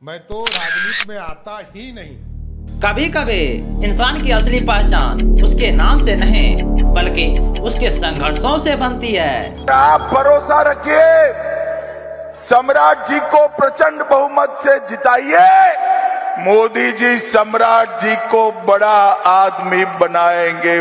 मैं तो राजनीति में आता ही नहीं। कभी कभी इंसान की असली पहचान उसके नाम से नहीं बल्कि उसके संघर्षों से बनती है। आप भरोसा रखिए, सम्राट जी को प्रचंड बहुमत से जिताइए। मोदी जी सम्राट जी को बड़ा आदमी बनाएंगे।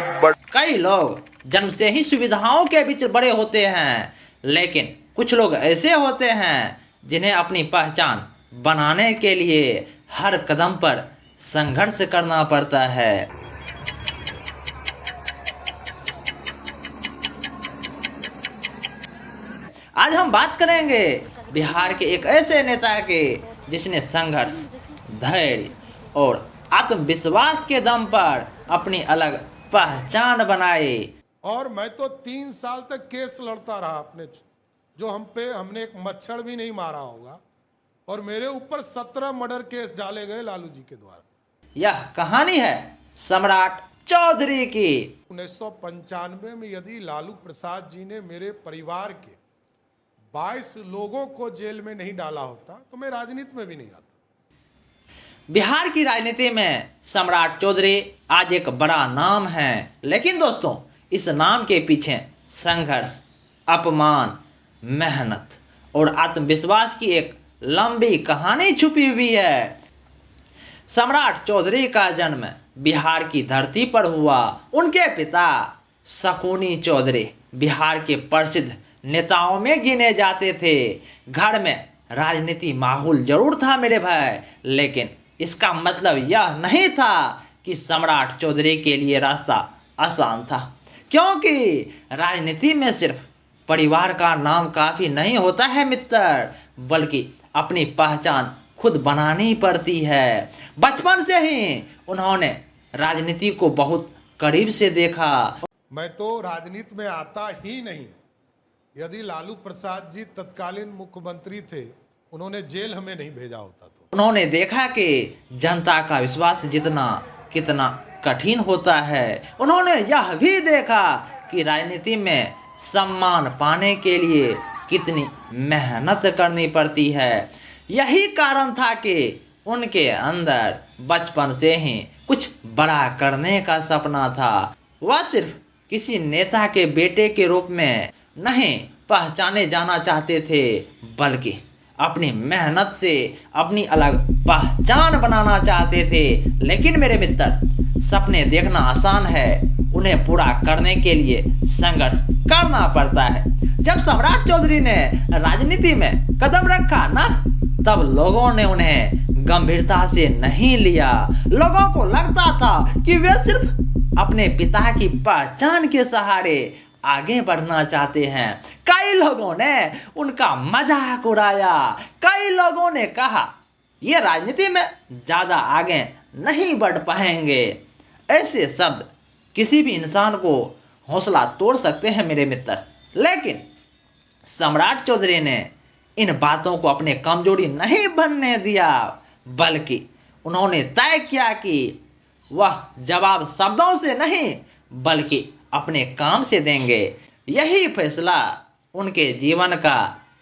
कई लोग जन्म से ही सुविधाओं के बीच बड़े होते हैं, लेकिन कुछ लोग ऐसे होते हैं जिन्हें अपनी पहचान बनाने के लिए हर कदम पर संघर्ष करना पड़ता है। आज हम बात करेंगे बिहार के एक ऐसे नेता के जिसने संघर्ष, धैर्य और आत्मविश्वास के दम पर अपनी अलग पहचान बनाई। और मैं तो 3 साल तक केस लड़ता रहा अपने, जो हमने एक मच्छर भी नहीं मारा होगा, और मेरे ऊपर 17 मर्डर केस डाले गए लालू जी के द्वारा। यह कहानी है सम्राट चौधरी की। 1995 में यदि लालू प्रसाद जी ने मेरे परिवार के 22 लोगों को जेल में नहीं डाला होता तो मैं राजनीति में भी नहीं आता। बिहार की राजनीति में सम्राट चौधरी आज एक बड़ा नाम है, लेकिन दोस्तों इस नाम के पीछे संघर्ष, अपमान, मेहनत और आत्मविश्वास की एक लंबी कहानी छुपी हुई है। सम्राट चौधरी का जन्म बिहार की धरती पर हुआ। उनके पिता शकुनी चौधरी बिहार के प्रसिद्ध नेताओं में गिने जाते थे। घर में राजनीति माहौल जरूर था मेरे भाई, लेकिन इसका मतलब यह नहीं था कि सम्राट चौधरी के लिए रास्ता आसान था, क्योंकि राजनीति में सिर्फ परिवार का नाम काफी नहीं होता है मित्र, बल्कि अपनी पहचान खुद बनानी पड़ती है। बचपन से ही उन्होंने राजनीति को बहुत करीब से देखा। मैं तो राजनीति में आता ही नहीं। यदि लालू प्रसाद जी तत्कालीन मुख्यमंत्री थे, उन्होंने जेल हमें नहीं भेजा होता तो। उन्होंने देखा कि जनता का विश्वास जीतना कितना कठिन होता है। उन्होंने यह भी देखा कि राजनीति में सम्मान पाने के लिए कितनी मेहनत करनी पड़ती है। यही कारण था कि उनके अंदर बचपन से ही कुछ बड़ा करने का सपना था। वह सिर्फ किसी नेता के बेटे के रूप में नहीं पहचाने जाना चाहते थे, बल्कि अपनी मेहनत से अपनी अलग पहचान बनाना चाहते थे। लेकिन मेरे मित्र, सपने देखना आसान है, उन्हें पूरा करने के लिए संघर्ष करना पड़ता है। जब सम्राट चौधरी ने राजनीति में कदम रखा ना, तब लोगों ने उन्हें गंभीरता से नहीं लिया। लोगों को लगता था कि वे सिर्फ अपने पिता की पहचान के सहारे आगे बढ़ना चाहते हैं। कई लोगों ने उनका मजाक उड़ाया। कई लोगों ने कहा ये राजनीति में ज्यादा आगे नहीं बढ़ पाएंगे। ऐसे शब्द किसी भी इंसान को हौसला तोड़ सकते हैं मेरे मित्र, लेकिन सम्राट चौधरी ने इन बातों को अपने कमजोरी नहीं बनने दिया, बल्कि उन्होंने तय किया कि वह जवाब शब्दों से नहीं बल्कि अपने काम से देंगे। यही फैसला उनके जीवन का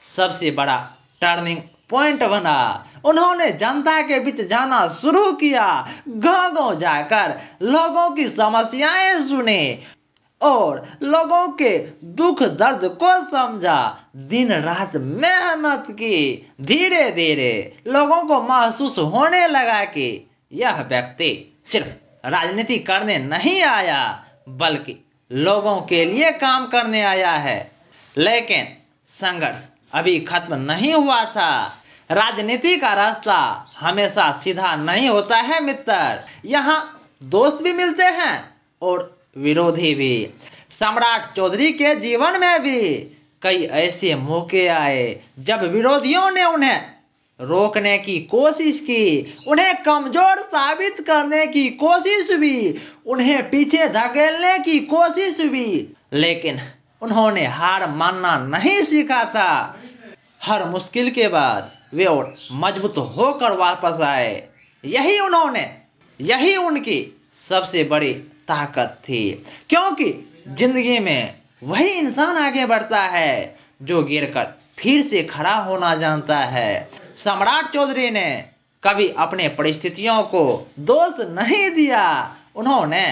सबसे बड़ा टर्निंग पॉइंट बना। उन्होंने जनता के बीच जाना शुरू किया, गांव-गांव जाकर लोगों की समस्याएं सुने और लोगों के दुख दर्द को समझा। दिन रात मेहनत की। धीरे धीरे लोगों को महसूस होने लगा कि यह व्यक्ति सिर्फ राजनीति करने नहीं आया, बल्कि लोगों के लिए काम करने आया है। लेकिन संघर्ष अभी खत्म नहीं हुआ था। राजनीति का रास्ता हमेशा सीधा नहीं होता है मित्र। यहाँ दोस्त भी मिलते हैं और विरोधी भी। सम्राट चौधरी के जीवन में भी कई ऐसे मौके आए जब विरोधियों ने उन्हें रोकने की कोशिश की, उन्हें कमजोर साबित करने की कोशिश भी, उन्हें पीछे धकेलने की कोशिश भी, लेकिन उन्होंने हार मानना नहीं सीखा था। हर मुश्किल के बाद वे और मजबूत होकर वापस आए। यही उनकी सबसे बड़ी ताकत थी, क्योंकि जिंदगी में वही इंसान आगे बढ़ता है जो गिरकर फिर से खड़ा होना जानता है। सम्राट चौधरी ने कभी अपने परिस्थितियों को दोष नहीं दिया, उन्होंने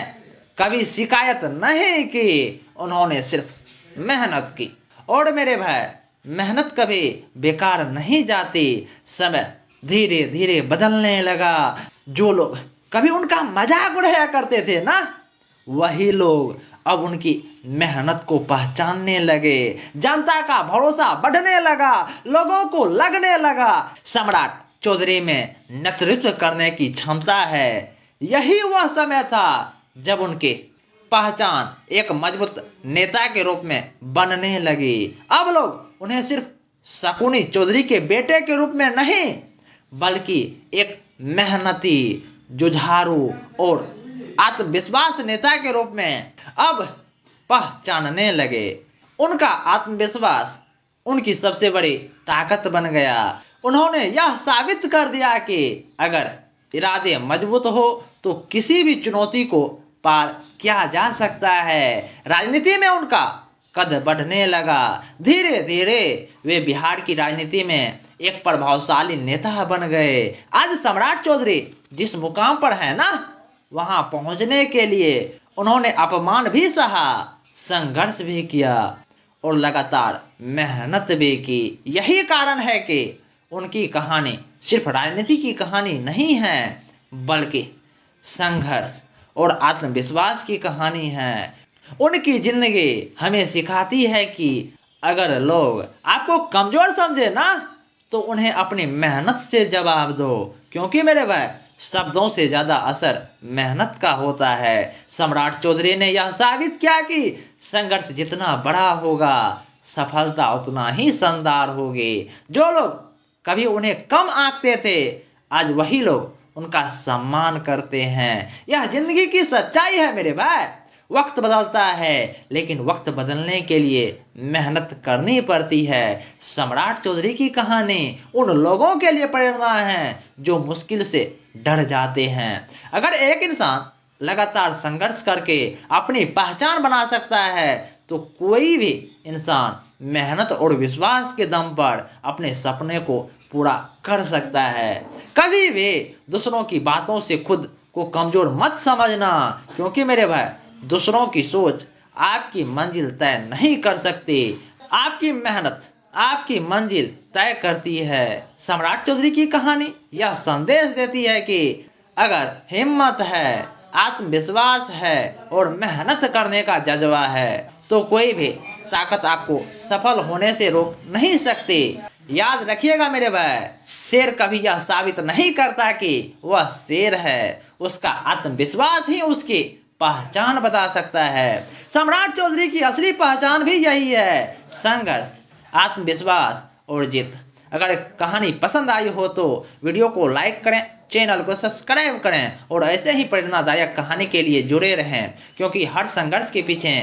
कभी शिकायत नहीं की, उन्होंने सिर्फ मेहनत की। और मेरे भाई, मेहनत कभी बेकार नहीं जाती। समय धीरे धीरे बदलने लगा। जो लोग कभी उनका मजाक उड़ाया करते थे ना, वही लोग अब उनकी मेहनत को पहचानने लगे। जनता का भरोसा बढ़ने लगा। लोगों को लगने लगा सम्राट चौधरी में नेतृत्व करने की क्षमता है। यही वह समय था जब उनकी पहचान एक मजबूत नेता के रूप में बनने लगी। अब लोग उन्हें सिर्फ शकुनी चौधरी के बेटे के रूप में नहीं, बल्कि एक मेहनती, जुझारू और आत्मविश्वास नेता के रूप में अब पहचानने लगे। उनका आत्मविश्वास उनकी सबसे बड़ी ताकत बन गया। उन्होंने यह साबित कर दिया कि अगर इरादे मजबूत हो तो किसी भी चुनौती को पार किया जा सकता है। राजनीति में उनका कद बढ़ने लगा। धीरे धीरे वे बिहार की राजनीति में एक प्रभावशाली नेता बन गए। आज सम्राट चौधरी जिस मुकाम पर है ना, वहां पहुंचने के लिए उन्होंने अपमान भी सहा, संघर्ष भी किया और लगातार मेहनत भी की। यही कारण है कि उनकी कहानी सिर्फ राजनीति की कहानी नहीं है, बल्कि संघर्ष और आत्मविश्वास की कहानी है। उनकी जिंदगी हमें सिखाती है कि अगर लोग आपको कमजोर समझे ना, तो उन्हें अपनी मेहनत से जवाब दो, क्योंकि मेरे भाई, शब्दों से ज्यादा असर मेहनत का होता है। सम्राट चौधरी ने यह साबित किया कि संघर्ष जितना बड़ा होगा, सफलता उतना ही शानदार होगी। जो लोग कभी उन्हें कम आंकते थे, आज वही लोग उनका सम्मान करते हैं। यह जिंदगी की सच्चाई है मेरे भाई। वक्त बदलता है, लेकिन वक्त बदलने के लिए मेहनत करनी पड़ती है। सम्राट चौधरी की कहानी उन लोगों के लिए प्रेरणा है जो मुश्किल से डर जाते हैं। अगर एक इंसान लगातार संघर्ष करके अपनी पहचान बना सकता है, तो कोई भी इंसान मेहनत और विश्वास के दम पर अपने सपने को पूरा कर सकता है। कभी भी दूसरों की बातों से खुद को कमजोर मत समझना, क्योंकि मेरे भाई, दूसरों की सोच आपकी मंजिल तय नहीं कर सकती। आपकी मेहनत आपकी मंजिल तय करती है। सम्राट चौधरी की कहानी यह संदेश देती है कि अगर हिम्मत है, आत्मविश्वास है और मेहनत करने का जज्बा है, तो कोई भी ताकत आपको सफल होने से रोक नहीं सकती। याद रखिएगा मेरे भाई, शेर कभी यह साबित नहीं करता कि वह शेर है, उसका आत्मविश्वास ही उसकी पहचान बता सकता है। सम्राट चौधरी की असली पहचान भी यही है, संघर्ष, आत्मविश्वास और जीत। अगर कहानी पसंद आई हो तो वीडियो को लाइक करें, चैनल को सब्सक्राइब करें और ऐसे ही प्रेरणादायक कहानी के लिए जुड़े रहें, क्योंकि हर संघर्ष के पीछे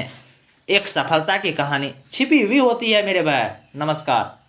एक सफलता की कहानी छिपी हुई होती है मेरे भाई। नमस्कार।